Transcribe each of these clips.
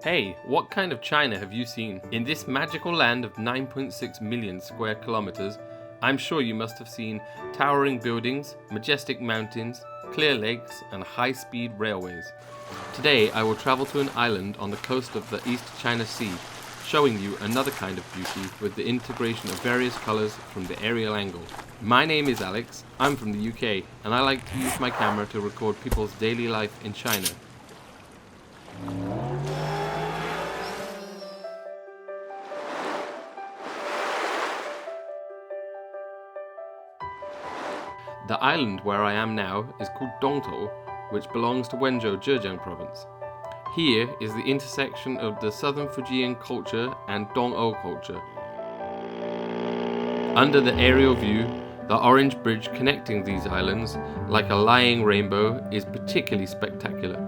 Hey, what kind of China have you seen? In this magical land of 9.6 million square kilometers, I'm sure you must have seen towering buildings, majestic mountains, clear lakes, and high-speed railways. Today, I will travel to an island on the coast of the East China Sea, showing you another kind of beauty with the integration of various colors from the aerial angle. My name is Alex, I'm from the UK, and I like to use my camera to record people's daily life in China. The island where I am now is called Dongtou, which belongs to Wenzhou, Zhejiang province. Here is the intersection of the southern Fujian culture and Dongou culture. Under the aerial view, the orange bridge connecting these islands, like a lying rainbow, is particularly spectacular.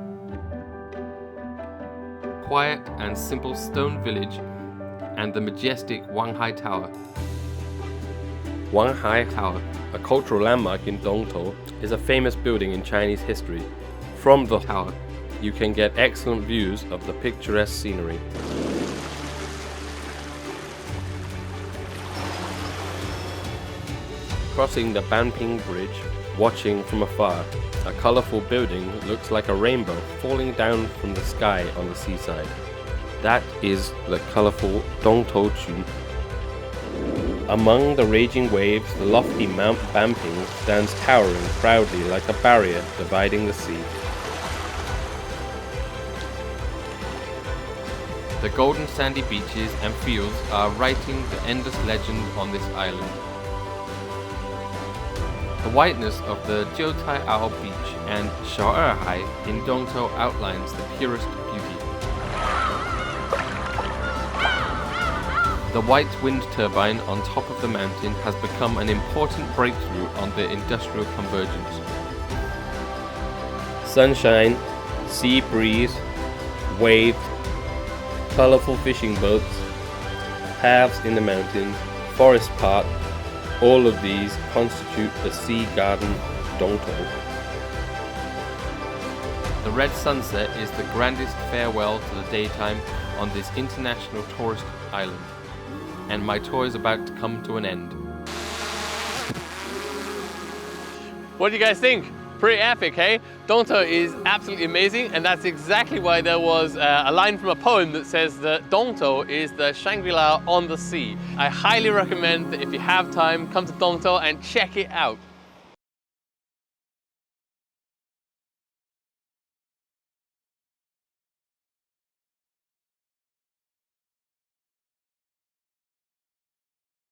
Quiet and simple stone village and the majestic Wanghai Tower. Wanghai Tower, a cultural landmark in Dongtou, is a famous building in Chinese history. From the tower, you can get excellent views of the picturesque scenery. Crossing the Banping Bridge, watching from afar, a colorful building looks like a rainbow falling down from the sky on the seaside. That is the colorful Dongtou Chu. Among the raging waves, the lofty Mount Banping stands towering proudly like a barrier dividing the sea. The golden sandy beaches and fields are writing the endless legend on this island. The whiteness of the Jiutaiao beach and Shao'erhai in Dongtou outlines the purest beauty. The white wind turbine on top of the mountain has become an important breakthrough on the industrial convergence. Sunshine, sea breeze, waves, colorful fishing boats, paths in the mountains, forest park, all of these constitute the Sea Garden Dongtou. The red sunset is the grandest farewell to the daytime on this international tourist island, and my tour is about to come to an end. What do you guys think? Pretty epic, hey? Dongtou is absolutely amazing, and that's exactly why there was a line from a poem that says that Dongtou is the Shangri-La on the sea. I highly recommend that if you have time, come to Dongtou and check it out.